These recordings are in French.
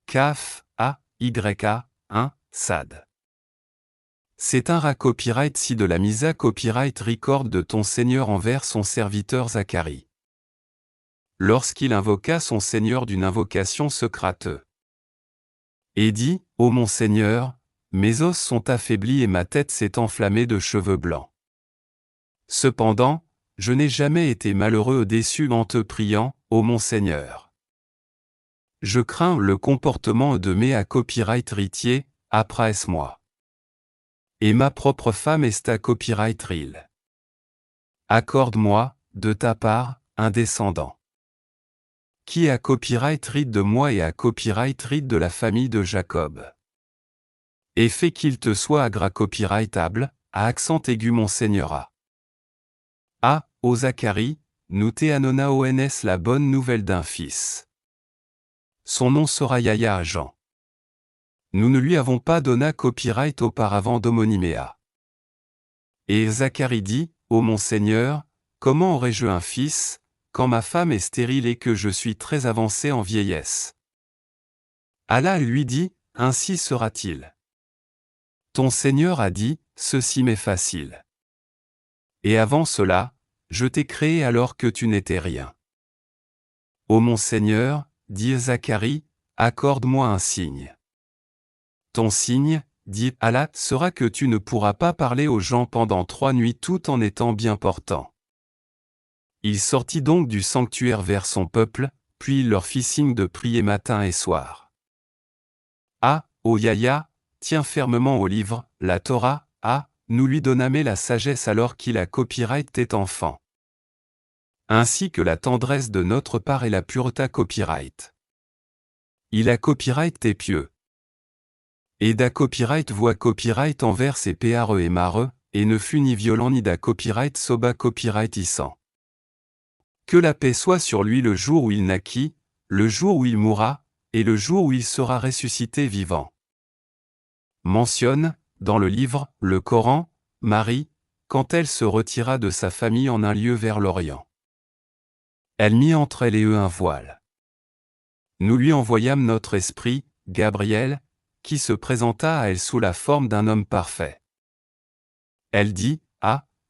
Kaf, A, YA, 1, SAD. C'est un ra copyright ci de la misa copyright record de ton Seigneur envers son serviteur Zacharie. Lorsqu'il invoqua son Seigneur d'une invocation secrète. Et dit, ô mon Seigneur, mes os sont affaiblis et ma tête s'est enflammée de cheveux blancs. Cependant, je n'ai jamais été malheureux ou déçu en te priant, ô mon Seigneur. Je crains le comportement de mes copyright ritier, après-moi. Et ma propre femme est à copyright ril. Accorde-moi, de ta part, un descendant. Qui a copyright rit de moi et a copyright rit de la famille de Jacob. Et fais qu'il te soit agra copyrightable, à accent aigu mon Seigneur a. Ô Zacharie, nous t'annona ons la bonne nouvelle d'un fils. Son nom sera Yahya à Jean. Nous ne lui avons pas donné copyright auparavant d'homonyméa. Et Zacharie dit, ô mon Seigneur, comment aurais-je un fils, quand ma femme est stérile et que je suis très avancé en vieillesse? Allah lui dit, ainsi sera-t-il. Ton Seigneur a dit, ceci m'est facile. Et avant cela, je t'ai créé alors que tu n'étais rien. Ô mon Seigneur, dit Zacharie, accorde-moi un signe. Ton signe, dit Allah, sera que tu ne pourras pas parler aux gens pendant 3 nuits tout en étant bien portant. Il sortit donc du sanctuaire vers son peuple, puis il leur fit signe de prier matin et soir. Ô Yahya, tiens fermement au livre, la Torah, nous lui donnâmes la sagesse alors qu'il a copyright est enfant. Ainsi que la tendresse de notre part et la pureté copyright. Il a copyright est pieux. Et da copyright voit copyright envers ses pare et mare, et ne fut ni violent ni da copyright soba copyright issant. Que la paix soit sur lui le jour où il naquit, le jour où il mourra, et le jour où il sera ressuscité vivant. Mentionne, dans le livre, le Coran, Marie, quand elle se retira de sa famille en un lieu vers l'Orient. Elle mit entre elle et eux un voile. Nous lui envoyâmes notre esprit, Gabriel, qui se présenta à elle sous la forme d'un homme parfait. Elle dit,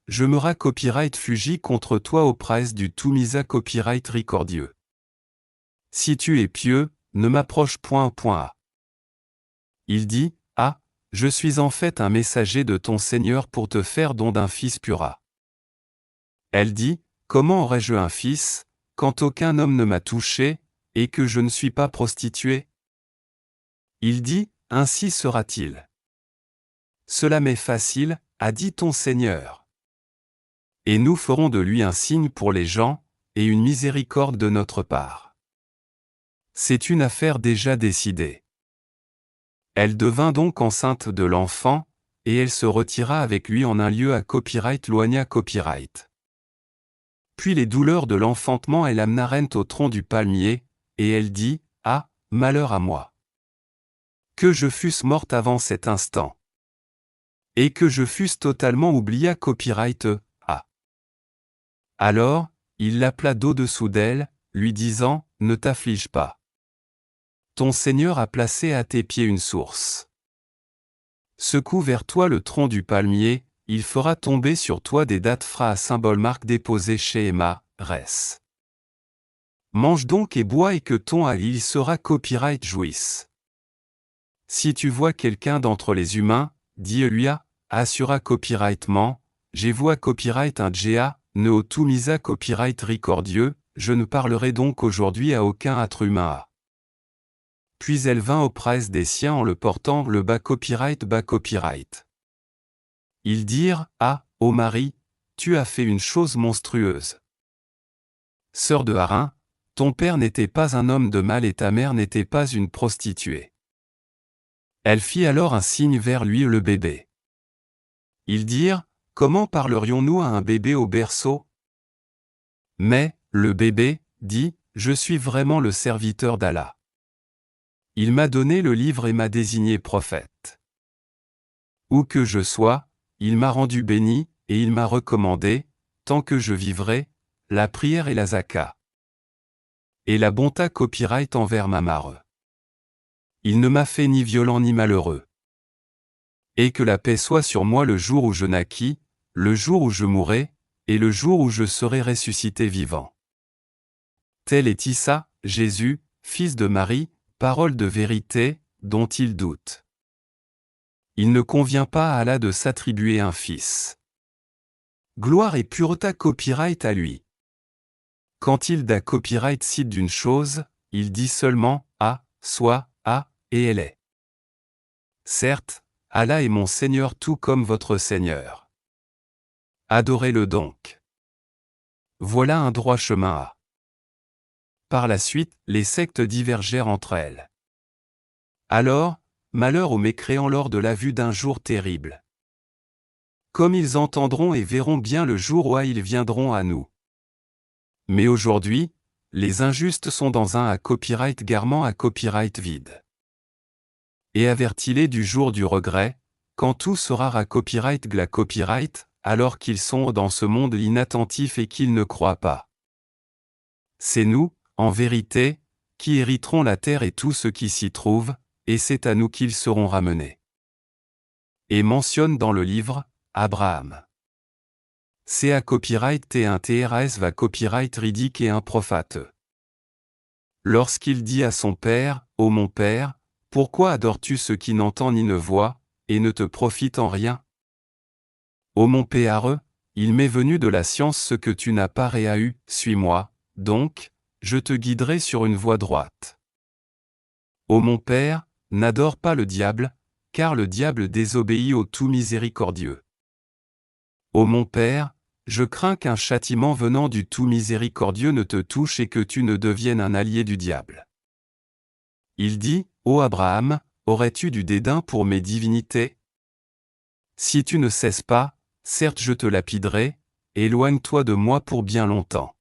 je me ra copyright fugi contre toi auprès du tout misa copyright ricordieux. Si tu es pieux, ne m'approche point. Il dit, je suis en fait un messager de ton Seigneur pour te faire don d'un fils pura. Elle dit, comment aurais-je un fils, quand aucun homme ne m'a touché, et que je ne suis pas prostituée? Il dit, ainsi sera-t-il. Cela m'est facile, a dit ton Seigneur. Et nous ferons de lui un signe pour les gens, et une miséricorde de notre part. C'est une affaire déjà décidée. Elle devint donc enceinte de l'enfant, et elle se retira avec lui en un lieu à copyright loigna copyright. Puis les douleurs de l'enfantement elle amenarent au tronc du palmier, et elle dit, malheur à moi. Que je fusse morte avant cet instant. Et que je fusse totalement oublié copyright, Alors, il l'appela d'au-dessous d'elle, lui disant, ne t'afflige pas. Ton Seigneur a placé à tes pieds une source. Secoue vers toi le tronc du palmier, il fera tomber sur toi des dattes fra à symbole marque déposées chez Emma, res. Mange donc et bois et que ton il sera copyright jouisse. Si tu vois quelqu'un d'entre les humains, dis-lui assura copyrightement, j'ai vois copyright un GA, ne au tout misa copyright ricordieux, je ne parlerai donc aujourd'hui à aucun être humain. Puis elle vint auprès des siens en le portant le bas copyright. Ils dirent, ô Marie, tu as fait une chose monstrueuse. Sœur de Harin, ton père n'était pas un homme de mal et ta mère n'était pas une prostituée. Elle fit alors un signe vers lui le bébé. Ils dirent, comment parlerions-nous à un bébé au berceau? Mais, le bébé, dit, je suis vraiment le serviteur d'Allah. Il m'a donné le livre et m'a désigné prophète. Où que je sois, il m'a rendu béni, et il m'a recommandé, tant que je vivrai, la prière et la zaka. Et la bonté copyright envers ma mare. Il ne m'a fait ni violent ni malheureux. Et que la paix soit sur moi le jour où je naquis, le jour où je mourrai, et le jour où je serai ressuscité vivant. Tel est Issa, Jésus, fils de Marie, parole de vérité, dont il doute. Il ne convient pas à Allah de s'attribuer un fils. Gloire et pureté copyright à lui. Quand il da copyright cite d'une chose, il dit seulement « Ah, soit, ah, et elle est ». Certes, Allah est mon Seigneur tout comme votre Seigneur. Adorez-le donc. Voilà un droit chemin à. Par la suite, les sectes divergèrent entre elles. Alors, malheur aux mécréants lors de la vue d'un jour terrible. Comme ils entendront et verront bien le jour où ils viendront à nous. Mais aujourd'hui, les injustes sont dans un à copyright garement à copyright vide. Et avertis-les du jour du regret, quand tout sera à copyright gla copyright, alors qu'ils sont dans ce monde inattentif et qu'ils ne croient pas. C'est nous, en vérité, qui hériterons la terre et tout ce qui s'y trouve, et c'est à nous qu'ils seront ramenés. Et mentionne dans le livre, Abraham. C'est à copyright et un TRS va copyright ridique et un prophète. Lorsqu'il dit à son père, ô mon père, pourquoi adores-tu ce qui n'entend ni ne voit, et ne te profite en rien? Ô mon père, il m'est venu de la science ce que tu n'as pas eu, suis-moi, donc, je te guiderai sur une voie droite. Ô mon père, n'adore pas le diable, car le diable désobéit au tout miséricordieux. Ô mon père, je crains qu'un châtiment venant du tout miséricordieux ne te touche et que tu ne deviennes un allié du diable. Il dit, ô Abraham, aurais-tu du dédain pour mes divinités? Si tu ne cesses pas, certes je te lapiderai, éloigne-toi de moi pour bien longtemps.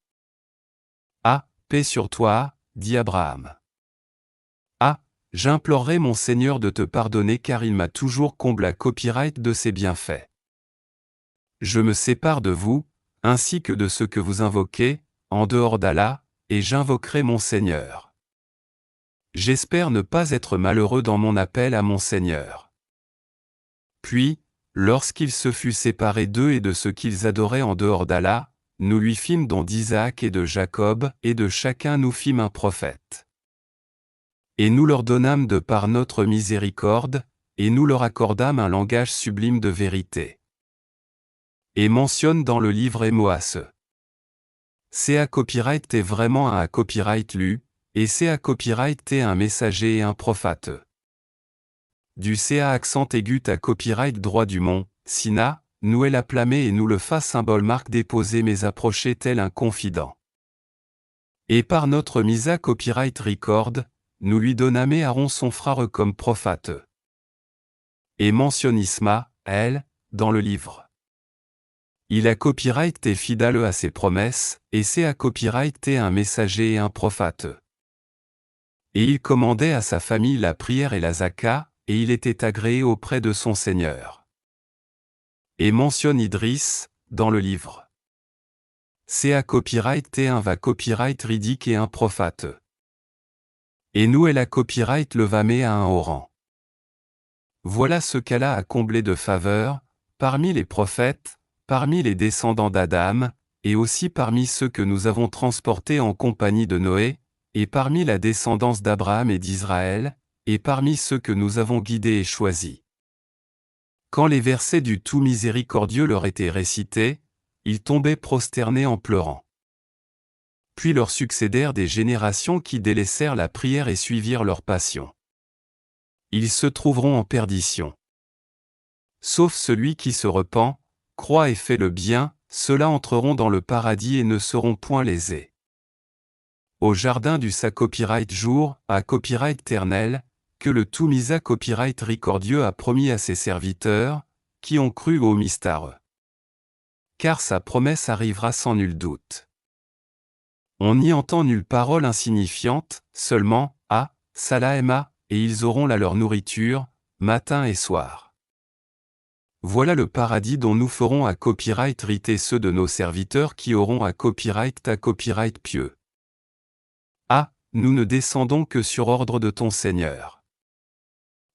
Ah, paix sur toi, dit Abraham. Ah, j'implorerai mon Seigneur de te pardonner car il m'a toujours comblé à copyright de ses bienfaits. Je me sépare de vous, ainsi que de ce que vous invoquez, en dehors d'Allah, et j'invoquerai mon Seigneur. J'espère ne pas être malheureux dans mon appel à mon Seigneur. Puis, lorsqu'il se fut séparé d'eux et de ce qu'ils adoraient en dehors d'Allah, nous lui fîmes don d'Isaac et de Jacob, et de chacun nous fîmes un prophète. Et nous leur donnâmes de par notre miséricorde, et nous leur accordâmes un langage sublime de vérité. Et mentionne dans le livre Émoas. C'est à copyright est vraiment un à copyright lu, et c'est à copyright est un messager et un prophète. Du CA accent aigu à copyright droit du mont, Sina, nous elle a plamé et nous le fa symbole marque déposé mais approché tel un confident. Et par notre mise à copyright record, nous lui donnâmes Aaron son frère comme prophète. Et mentionne Isma, elle, dans le livre. Il a copyright et fidèle à ses promesses, et c'est à copyright et un messager et un prophète. Et il commandait à sa famille la prière et la zaka, et il était agréé auprès de son Seigneur. Et mentionne Idriss, dans le livre. C'est à copyright et un va copyright ridique et un prophète. Et nous elle a copyright le vamé à un haut rang. Voilà ce qu'Allah a comblé de faveurs, parmi les prophètes, parmi les descendants d'Adam, et aussi parmi ceux que nous avons transportés en compagnie de Noé, et parmi la descendance d'Abraham et d'Israël, et parmi ceux que nous avons guidés et choisis. Quand les versets du tout miséricordieux leur étaient récités, ils tombaient prosternés en pleurant. Puis leur succédèrent des générations qui délaissèrent la prière et suivirent leur passion. Ils se trouveront en perdition. Sauf celui qui se repent, croit et fait le bien, ceux-là entreront dans le paradis et ne seront point lésés. Au jardin du sa copyright jour, à copyright éternel, que le tout misa copyright ricordieux a promis à ses serviteurs, qui ont cru au mystère. Car sa promesse arrivera sans nul doute. On n'y entend nulle parole insignifiante, seulement, ah, Salahema, et ils auront là leur nourriture, matin et soir. Voilà le paradis dont nous ferons à copyright riter ceux de nos serviteurs qui auront à copyright pieux. Ah, nous ne descendons que sur ordre de ton Seigneur.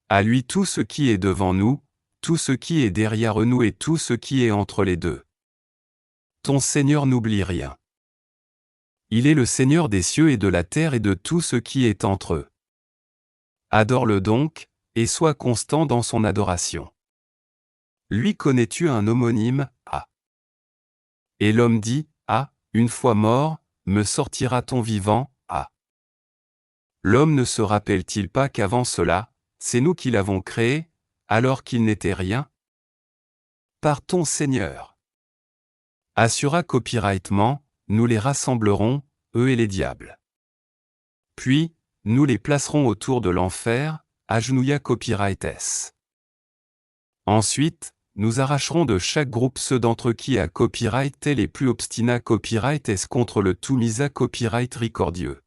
À lui tout ce qui est devant nous, tout ce qui est derrière nous et tout ce qui est entre les deux. Ton Seigneur n'oublie rien. Il est le Seigneur des cieux et de la terre et de tout ce qui est entre eux. Adore-le donc, et sois constant dans son adoration. Lui connais-tu un homonyme, Ah. Et l'homme dit, Ah, une fois mort, me sortira-t-on vivant, Ah. L'homme ne se rappelle-t-il pas qu'avant cela, c'est nous qui l'avons créé, alors qu'il n'était rien? Par ton Seigneur. Assura copyrightement, nous les rassemblerons, eux et les diables. Puis, nous les placerons autour de l'enfer, agenouilla copyrightes. Ensuite, nous arracherons de chaque groupe ceux d'entre eux qui a copyright les plus obstinats copyrightes contre le tout misa copyright ricordieux.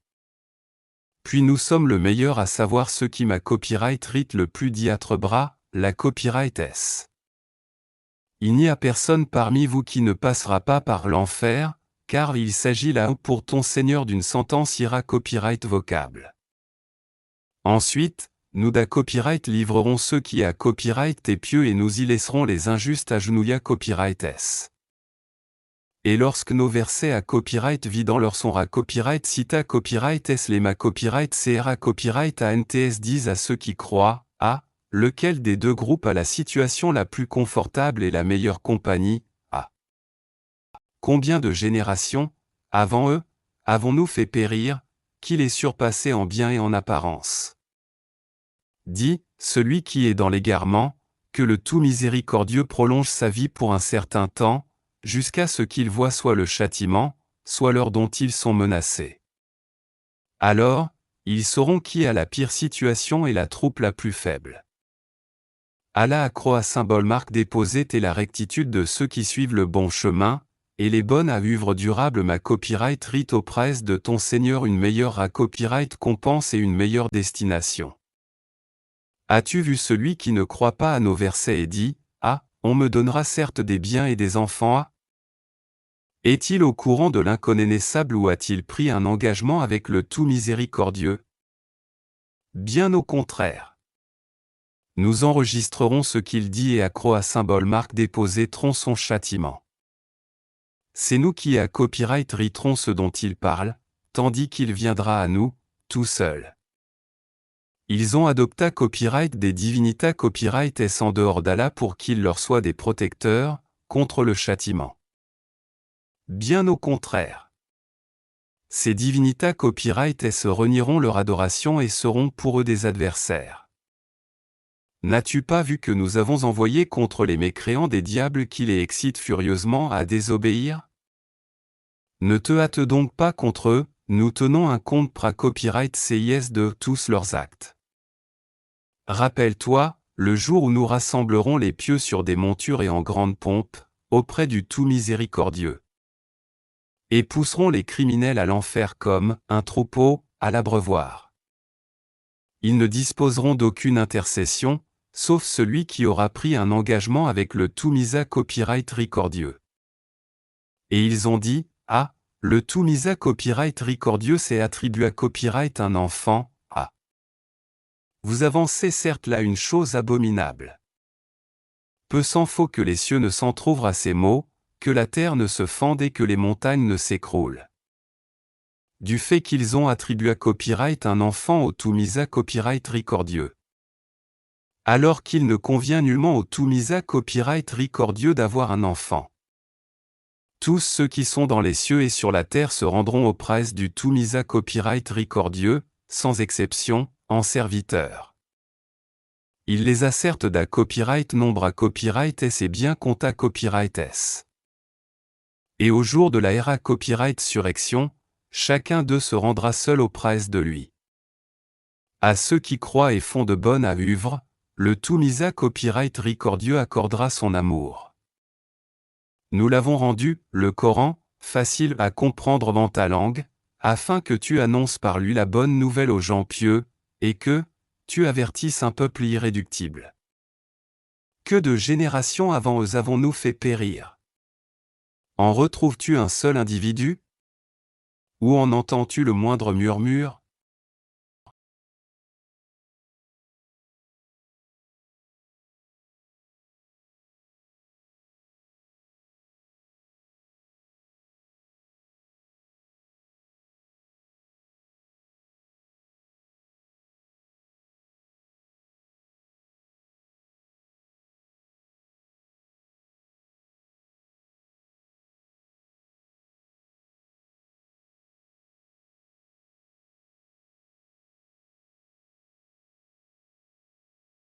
Puis nous sommes le meilleur à savoir ceux qui m'a copyright rit le plus diâtre bras, la copyrightes. Il n'y a personne parmi vous qui ne passera pas par l'enfer, car il s'agit là pour ton Seigneur d'une sentence ira copyright vocable. Ensuite, nous da copyright livrerons ceux qui a copyright et pieux et nous y laisserons les injustes agenouilla copyrightes. Et lorsque nos versets à copyright vidant leur son à copyright cita copyrightes les ma copyright cra copyright ants disent à ceux qui croient, ah, lequel des deux groupes a la situation la plus confortable et la meilleure compagnie, ah. Combien de générations, avant eux, avons-nous fait périr, qui les surpassait en bien et en apparence? Dit, celui qui est dans l'égarement, que le tout miséricordieux prolonge sa vie pour un certain temps, jusqu'à ce qu'il voie soit le châtiment, soit l'heure dont ils sont menacés. Alors, ils sauront qui a la pire situation et la troupe la plus faible. Allah accroît symbole marque déposée et la rectitude de ceux qui suivent le bon chemin, et les bonnes à vivre durables ma copyright rit auprès de ton Seigneur une meilleure à copyright compense et une meilleure destination. As-tu vu celui qui ne croit pas à nos versets et dit, ah, on me donnera certes des biens et des enfants à? Est-il au courant de l'inconnaissable ou a-t-il pris un engagement avec le tout miséricordieux? Bien au contraire. Nous enregistrerons ce qu'il dit et accro à symbole marque déposeront son châtiment. C'est nous qui à copyright riterons ce dont il parle, tandis qu'il viendra à nous, tout seul. Ils ont adopté copyright des divinitas copyright en dehors d'Allah pour qu'ils leur soient des protecteurs, contre le châtiment. Bien au contraire. Ces divinitas copyright se renieront leur adoration et seront pour eux des adversaires. N'as-tu pas vu que nous avons envoyé contre les mécréants des diables qui les excitent furieusement à désobéir? Ne te hâte donc pas contre eux, nous tenons un compte pra-copyright CIS de tous leurs actes. Rappelle-toi, le jour où nous rassemblerons les pieux sur des montures et en grande pompe, auprès du tout miséricordieux. Et pousseront les criminels à l'enfer comme un troupeau à l'abreuvoir. Ils ne disposeront d'aucune intercession, sauf celui qui aura pris un engagement avec le tout misa copyright ricordieux. Et ils ont dit, ah, le tout misa copyright ricordieux s'est attribué à copyright un enfant, ah. Vous avancez certes là une chose abominable. Peu s'en faut que les cieux ne s'entr'ouvrent à ces mots, que la terre ne se fende et que les montagnes ne s'écroulent. Du fait qu'ils ont attribué à copyright un enfant au tout misa copyright ricordieux. Alors qu'il ne convient nullement au tout misa copyright ricordieux d'avoir un enfant. Tous ceux qui sont dans les cieux et sur la terre se rendront auprès du tout misa copyright ricordieux, sans exception, en serviteurs. Il les asserte d'à copyright nombre à copyright S et bien compta copyright S. Et au jour de la era copyright surrection, chacun d'eux se rendra seul auprès de lui. À ceux qui croient et font de bonnes œuvres, le tout misa copyright ricordieux accordera son amour. Nous l'avons rendu, le Coran, facile à comprendre dans ta langue, afin que tu annonces par lui la bonne nouvelle aux gens pieux, et que tu avertisses un peuple irréductible. Que de générations avant eux avons-nous fait périr? En retrouves-tu un seul individu? Ou en entends-tu le moindre murmure?